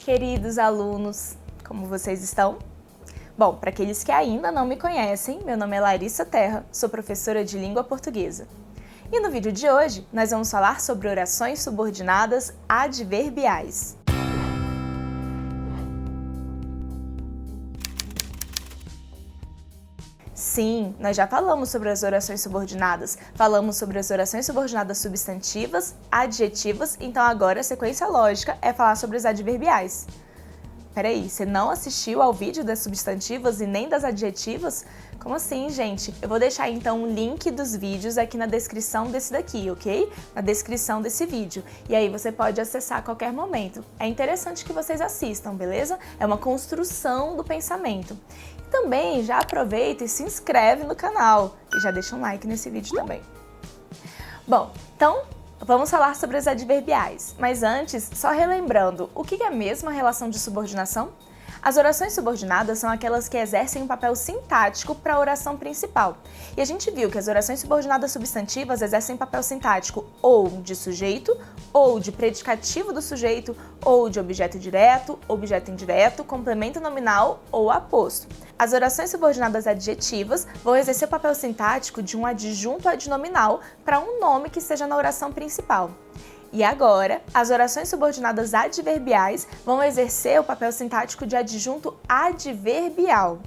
queridos alunos, como vocês estão? Bom, para aqueles que ainda não me conhecem, meu nome é Larissa Terra, sou professora de língua portuguesa. E no vídeo de hoje, nós vamos falar sobre orações subordinadas adverbiais. Sim, nós já falamos sobre as orações subordinadas, falamos sobre as orações subordinadas substantivas, adjetivas, então agora a sequência lógica é falar sobre as adverbiais. Peraí, você não assistiu ao vídeo das substantivas e nem das adjetivas? Como assim, gente? Eu vou deixar então o link dos vídeos aqui na descrição desse daqui, ok? Na descrição desse vídeo. E aí você pode acessar a qualquer momento. É interessante que vocês assistam, beleza? É uma construção do pensamento. E também já aproveita e se inscreve no canal. E já deixa um like nesse vídeo também. Bom, então vamos falar sobre as adverbiais, mas antes, só relembrando, o que é mesmo a relação de subordinação? As orações subordinadas são aquelas que exercem um papel sintático para a oração principal. E a gente viu que as orações subordinadas substantivas exercem papel sintático ou de sujeito, ou de predicativo do sujeito, ou de objeto direto, objeto indireto, complemento nominal ou aposto. As orações subordinadas adjetivas vão exercer o papel sintático de um adjunto adnominal para um nome que esteja na oração principal. E agora, as orações subordinadas adverbiais vão exercer o papel sintático de adjunto adverbial.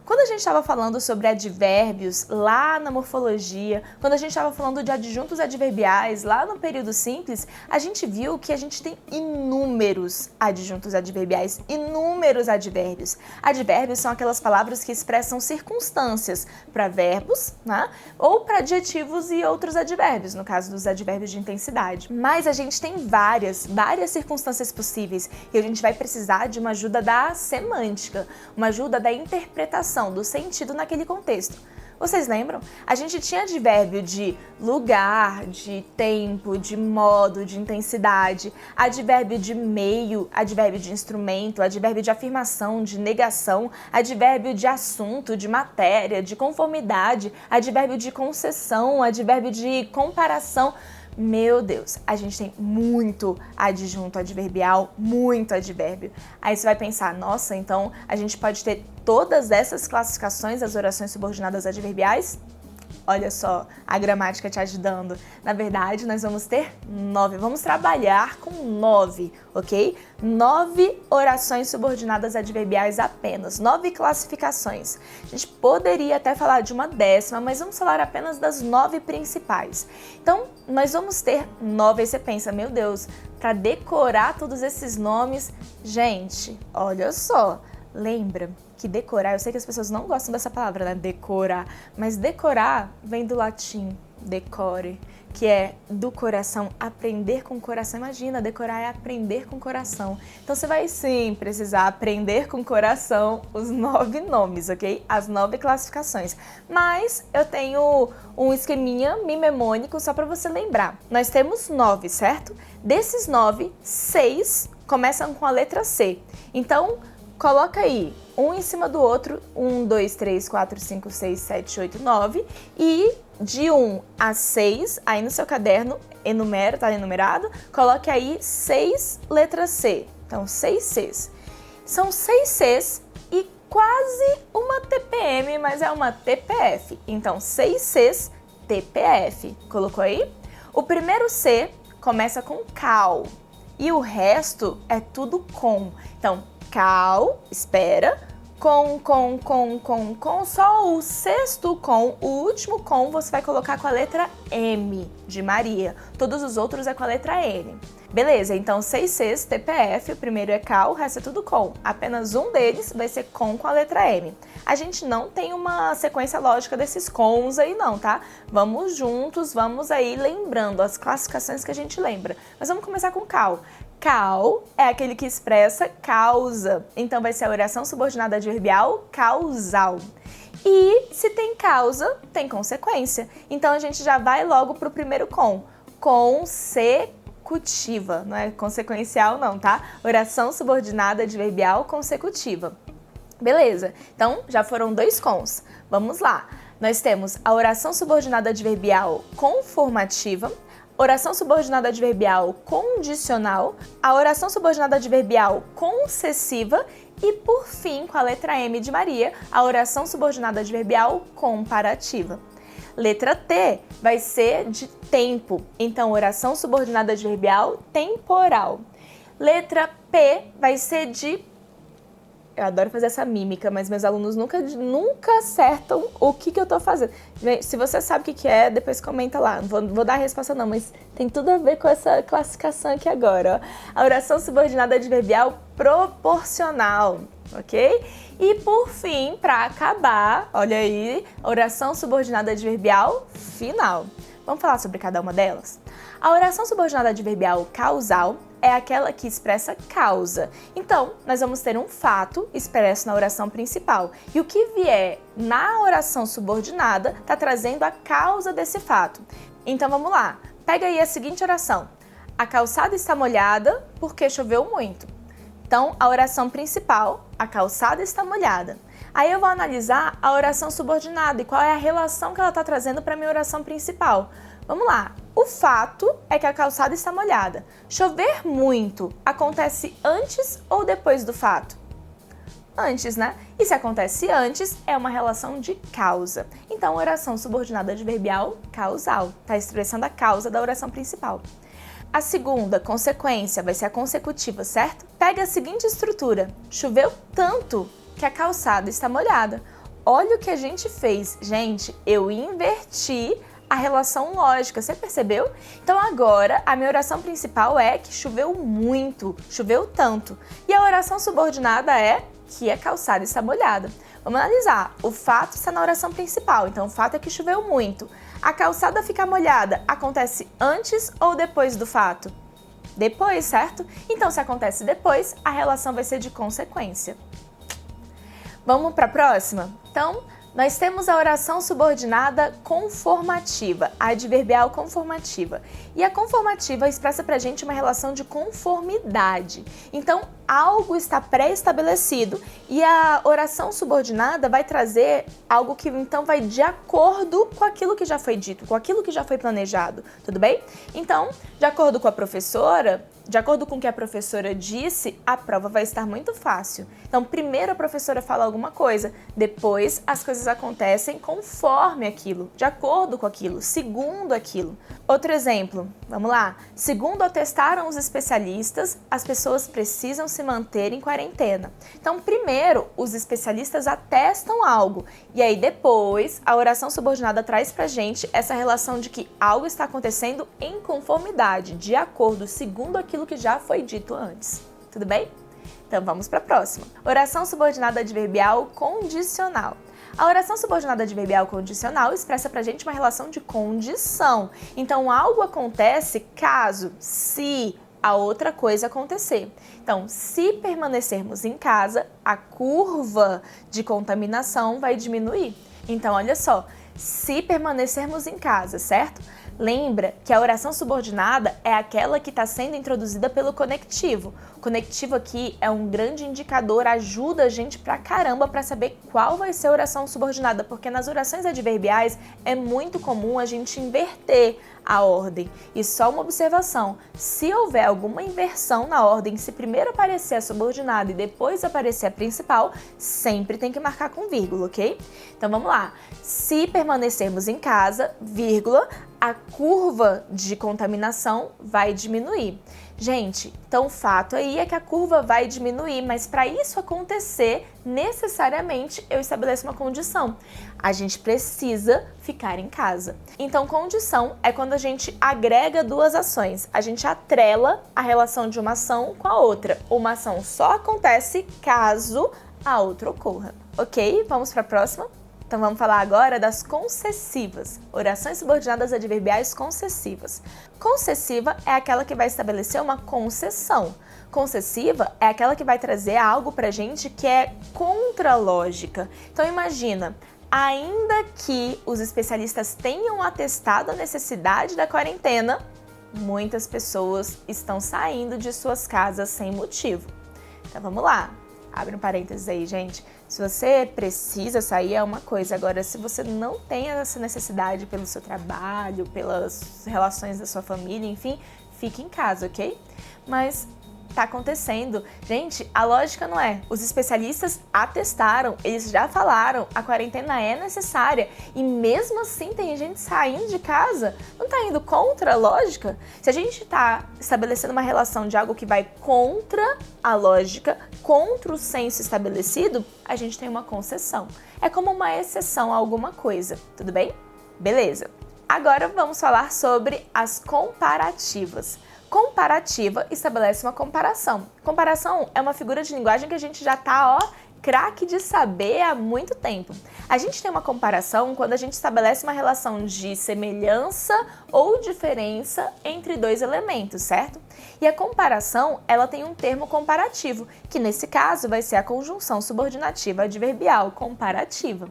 Quando a gente estava falando sobre advérbios lá na morfologia, quando a gente estava falando de adjuntos adverbiais lá no período simples, a gente viu que a gente tem inúmeros adjuntos adverbiais, inúmeros advérbios. Advérbios são aquelas palavras que expressam circunstâncias para verbos, né? Ou para adjetivos e outros advérbios, no caso dos advérbios de intensidade. Mas a gente tem várias circunstâncias possíveis e a gente vai precisar de uma ajuda da semântica, uma ajuda da interpretação do sentido naquele contexto. Vocês lembram? A gente tinha advérbio de lugar, de tempo, de modo, de intensidade, advérbio de meio, advérbio de instrumento, advérbio de afirmação, de negação, advérbio de assunto, de matéria, de conformidade, advérbio de concessão, advérbio de comparação. Meu Deus, a gente tem muito adjunto adverbial, muito advérbio. Aí você vai pensar, nossa, então a gente pode ter todas essas classificações das orações subordinadas adverbiais? Olha só a gramática te ajudando. Na verdade, nós vamos ter 9. Vamos trabalhar com 9, ok? 9 orações subordinadas adverbiais apenas. 9 classificações. A gente poderia até falar de uma 10ª, mas vamos falar apenas das 9 principais. Então, nós vamos ter 9. Aí você pensa, meu Deus, para decorar todos esses nomes... Gente, olha só. Lembra que decorar, eu sei que as pessoas não gostam dessa palavra, né? Decorar, mas decorar vem do latim, decore, que é do coração, aprender com o coração. Imagina, decorar é aprender com o coração. Então você vai sim precisar aprender com o coração os 9 nomes, ok? As 9 classificações. Mas eu tenho um esqueminha mnemônico só para você lembrar. Nós temos 9, certo? Desses 9, 6 começam com a letra C. Então, coloca aí, um em cima do outro, 1, 2, 3, 4, 5, 6, 7, 8, 9, e de 1 a 6, aí no seu caderno, enumera, tá enumerado, coloque aí 6 letras C, então 6 Cs. São 6 Cs e quase uma TPM, mas é uma TPF, então 6 Cs, TPF, colocou aí? O primeiro C começa com cal, e o resto é tudo com, então cal, espera, com, só o sexto com, o último com você vai colocar com a letra M de Maria, todos os outros é com a letra N. Beleza, então 6 Cs, TPF, o primeiro é cal, o resto é tudo com, apenas um deles vai ser com a letra M. A gente não tem uma sequência lógica desses cons aí não, tá? Vamos juntos, vamos aí lembrando as classificações que a gente lembra, mas vamos começar com cal. Cal é aquele que expressa causa, então vai ser a oração subordinada adverbial causal. E se tem causa, tem consequência. Então a gente já vai logo para o primeiro com, consecutiva, não é consequencial não, tá? Oração subordinada adverbial consecutiva. Beleza, então já foram 2 cons. Vamos lá. Nós temos a oração subordinada adverbial conformativa, oração subordinada adverbial condicional, a oração subordinada adverbial concessiva e, por fim, com a letra M de Maria, a oração subordinada adverbial comparativa. Letra T vai ser de tempo, então oração subordinada adverbial temporal. Letra P vai ser de... Eu adoro fazer essa mímica, mas meus alunos nunca acertam o que eu tô fazendo. Se você sabe o que é, depois comenta lá. Não vou dar a resposta não, mas tem tudo a ver com essa classificação aqui agora. Ó. A oração subordinada adverbial proporcional, ok? E por fim, para acabar, olha aí, oração subordinada adverbial final. Vamos falar sobre cada uma delas? A oração subordinada adverbial causal é aquela que expressa causa. Então, nós vamos ter um fato expresso na oração principal. E o que vier na oração subordinada está trazendo a causa desse fato. Então, vamos lá. Pega aí a seguinte oração. A calçada está molhada porque choveu muito. Então, a oração principal, a calçada está molhada. Aí eu vou analisar a oração subordinada e qual é a relação que ela está trazendo para a minha oração principal. Vamos lá. O fato é que a calçada está molhada. Chover muito acontece antes ou depois do fato? Antes, né? E se acontece antes, é uma relação de causa. Então, oração subordinada adverbial causal. Está expressando a causa da oração principal. A segunda, consequência, vai ser a consecutiva, certo? Pega a seguinte estrutura. Choveu tanto que a calçada está molhada. Olha o que a gente fez. Gente, eu inverti a relação lógica, você percebeu? Então agora a minha oração principal é que choveu muito, choveu tanto. E a oração subordinada é que a calçada está molhada. Vamos analisar. O fato está na oração principal, então o fato é que choveu muito. A calçada ficar molhada acontece antes ou depois do fato? Depois, certo? Então se acontece depois, a relação vai ser de consequência. Vamos para a próxima? Então, nós temos a oração subordinada conformativa, a adverbial conformativa. E a conformativa expressa pra gente uma relação de conformidade. Então, algo está pré-estabelecido e a oração subordinada vai trazer algo que então vai de acordo com aquilo que já foi dito, com aquilo que já foi planejado, tudo bem? Então, de acordo com a professora, de acordo com o que a professora disse, a prova vai estar muito fácil. Então, primeiro a professora fala alguma coisa, depois as coisas acontecem conforme aquilo, de acordo com aquilo, segundo aquilo. Outro exemplo, vamos lá. Segundo atestaram os especialistas, as pessoas precisam se manter em quarentena. Então, primeiro, os especialistas atestam algo, e aí depois a oração subordinada traz pra gente essa relação de que algo está acontecendo em conformidade, de acordo, segundo aquilo que já foi dito antes. Tudo bem? Então vamos para a próxima. Oração subordinada adverbial condicional. A oração subordinada adverbial condicional expressa pra gente uma relação de condição. Então algo acontece caso, se a outra coisa acontecer. Então, se permanecermos em casa, a curva de contaminação vai diminuir. Então, olha só, se permanecermos em casa, certo? Lembra que a oração subordinada é aquela que está sendo introduzida pelo conectivo. O conectivo aqui é um grande indicador, ajuda a gente pra caramba para saber qual vai ser a oração subordinada, porque nas orações adverbiais é muito comum a gente inverter a ordem. E só uma observação, se houver alguma inversão na ordem, se primeiro aparecer a subordinada e depois aparecer a principal, sempre tem que marcar com vírgula, ok? Então vamos lá. Se permanecermos em casa, vírgula, a curva de contaminação vai diminuir. Gente, então o fato aí é que a curva vai diminuir, mas para isso acontecer, necessariamente eu estabeleço uma condição. A gente precisa ficar em casa. Então, condição é quando a gente agrega duas ações. A gente atrela a relação de uma ação com a outra. Uma ação só acontece caso a outra ocorra. Ok? Vamos para a próxima? Então vamos falar agora das concessivas, orações subordinadas adverbiais concessivas. Concessiva é aquela que vai estabelecer uma concessão. Concessiva é aquela que vai trazer algo pra gente que é contra a lógica. Então imagina, ainda que os especialistas tenham atestado a necessidade da quarentena, muitas pessoas estão saindo de suas casas sem motivo. Então vamos lá. abre um parênteses aí, gente. Se você precisa sair é uma coisa, agora se você não tem essa necessidade pelo seu trabalho, pelas relações da sua família, enfim, fique em casa, ok? Mas tá acontecendo. Gente, a lógica não é. Os especialistas atestaram, eles já falaram, a quarentena é necessária e mesmo assim tem gente saindo de casa. Não tá indo contra a lógica? Se a gente tá estabelecendo uma relação de algo que vai contra a lógica, contra o senso estabelecido, a gente tem uma concessão. É como uma exceção a alguma coisa, tudo bem? Beleza. Agora vamos falar sobre as comparativas. Comparativa estabelece uma comparação. Comparação é uma figura de linguagem que a gente já tá, craque de saber há muito tempo. A gente tem uma comparação quando a gente estabelece uma relação de semelhança ou diferença entre dois elementos, certo? E a comparação, ela tem um termo comparativo, que nesse caso vai ser a conjunção subordinativa adverbial comparativa.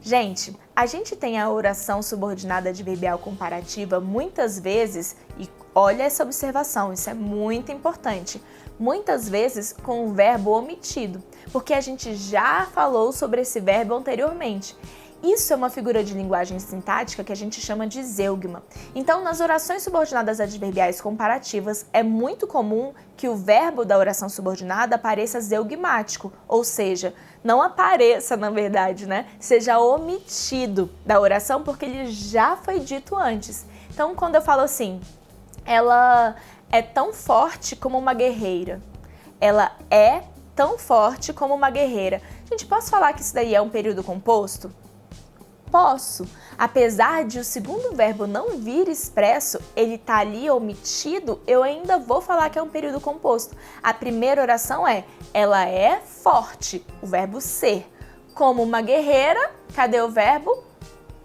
Gente, a gente tem a oração subordinada adverbial comparativa muitas vezes, e olha essa observação, isso é muito importante, muitas vezes com o verbo omitido, porque a gente já falou sobre esse verbo anteriormente. Isso é uma figura de linguagem sintática que a gente chama de zeugma. Então, nas orações subordinadas adverbiais comparativas, é muito comum que o verbo da oração subordinada apareça zeugmático, ou seja, não apareça, na verdade, né? Seja omitido da oração porque ele já foi dito antes. Então, quando eu falo assim, ela é tão forte como uma guerreira. Ela é tão forte como uma guerreira. Gente, posso falar que isso daí é um período composto? Posso. Apesar de o segundo verbo não vir expresso, ele tá ali omitido, eu ainda vou falar que é um período composto. A primeira oração é, ela é forte, o verbo ser. Como uma guerreira, cadê o verbo?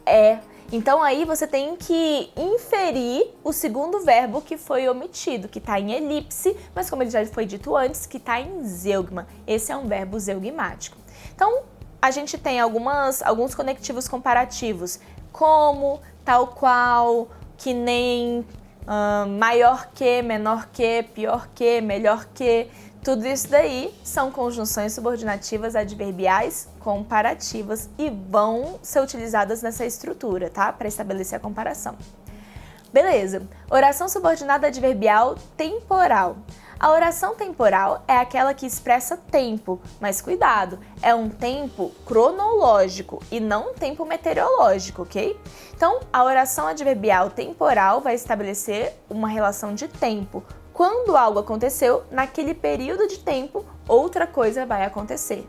É. Então aí você tem que inferir o segundo verbo que foi omitido, que está em elipse, mas como ele já foi dito antes, que está em zeugma. Esse é um verbo zeugmático. Então, a gente tem alguns conectivos comparativos, como, tal qual, que nem, maior que, menor que, pior que, melhor que. Tudo isso daí são conjunções subordinativas adverbiais comparativas e vão ser utilizadas nessa estrutura, tá? Para estabelecer a comparação. Beleza. Oração subordinada adverbial temporal. A oração temporal é aquela que expressa tempo, mas cuidado, é um tempo cronológico e não um tempo meteorológico, ok? Então, a oração adverbial temporal vai estabelecer uma relação de tempo. Quando algo aconteceu, naquele período de tempo, outra coisa vai acontecer.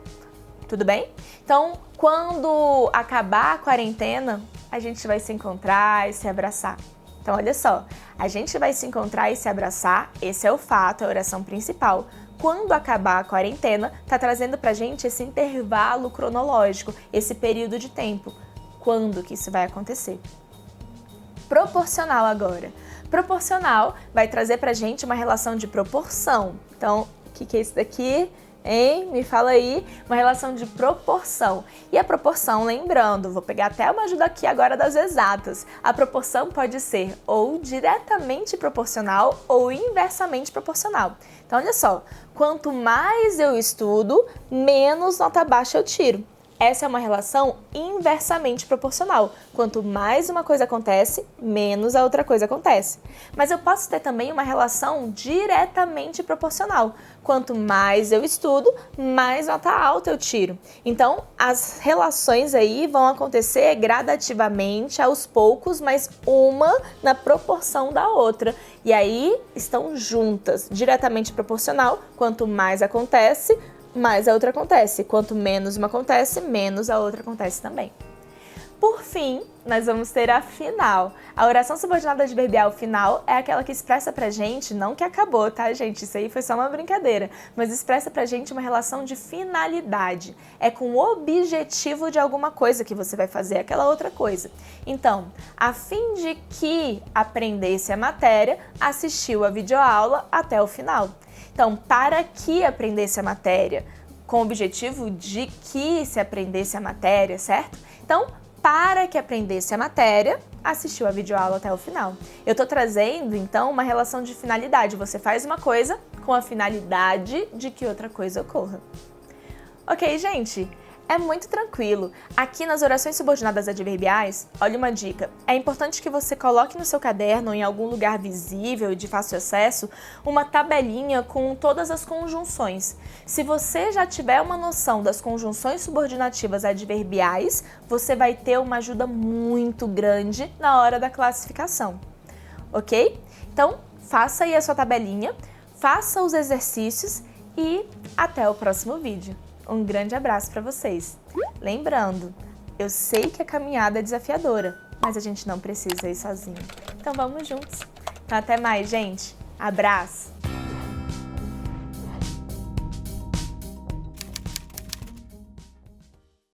Tudo bem? Então, quando acabar a quarentena, a gente vai se encontrar e se abraçar. Então, olha só, a gente vai se encontrar e se abraçar, esse é o fato, é a oração principal. Quando acabar a quarentena, tá trazendo pra gente esse intervalo cronológico, esse período de tempo. Quando que isso vai acontecer? Proporcional agora. Proporcional vai trazer pra gente uma relação de proporção. Então, o que é isso daqui? Hein? Me fala aí, uma relação de proporção. E a proporção, lembrando, vou pegar até uma ajuda aqui agora das exatas. A proporção pode ser ou diretamente proporcional ou inversamente proporcional. Então, olha só, quanto mais eu estudo, menos nota baixa eu tiro. Essa é uma relação inversamente proporcional. Quanto mais uma coisa acontece, menos a outra coisa acontece. Mas eu posso ter também uma relação diretamente proporcional. Quanto mais eu estudo, mais nota alta eu tiro. Então, as relações aí vão acontecer gradativamente, aos poucos, mas uma na proporção da outra. E aí estão juntas, diretamente proporcional. Quanto mais acontece, mais a outra acontece. Quanto menos uma acontece, menos a outra acontece também. Por fim, nós vamos ter a final. A oração subordinada adverbial final é aquela que expressa pra gente, não que acabou, tá, gente? Isso aí foi só uma brincadeira, mas expressa pra gente uma relação de finalidade. É com o objetivo de alguma coisa que você vai fazer aquela outra coisa. Então, a fim de que aprendesse a matéria, assistiu a videoaula até o final. Então, para que aprendesse a matéria? Com o objetivo de que se aprendesse a matéria, certo? Então, para que aprendesse a matéria, assistiu a videoaula até o final. Eu estou trazendo, então, uma relação de finalidade. Você faz uma coisa com a finalidade de que outra coisa ocorra. Ok, gente? É muito tranquilo. Aqui nas orações subordinadas adverbiais, olha uma dica. É importante que você coloque no seu caderno ou em algum lugar visível e de fácil acesso uma tabelinha com todas as conjunções. Se você já tiver uma noção das conjunções subordinativas adverbiais, você vai ter uma ajuda muito grande na hora da classificação. Ok? Então, faça aí a sua tabelinha, faça os exercícios e até o próximo vídeo. Um grande abraço para vocês. Lembrando, eu sei que a caminhada é desafiadora, mas a gente não precisa ir sozinho. Então vamos juntos. Então até mais, gente. Abraço!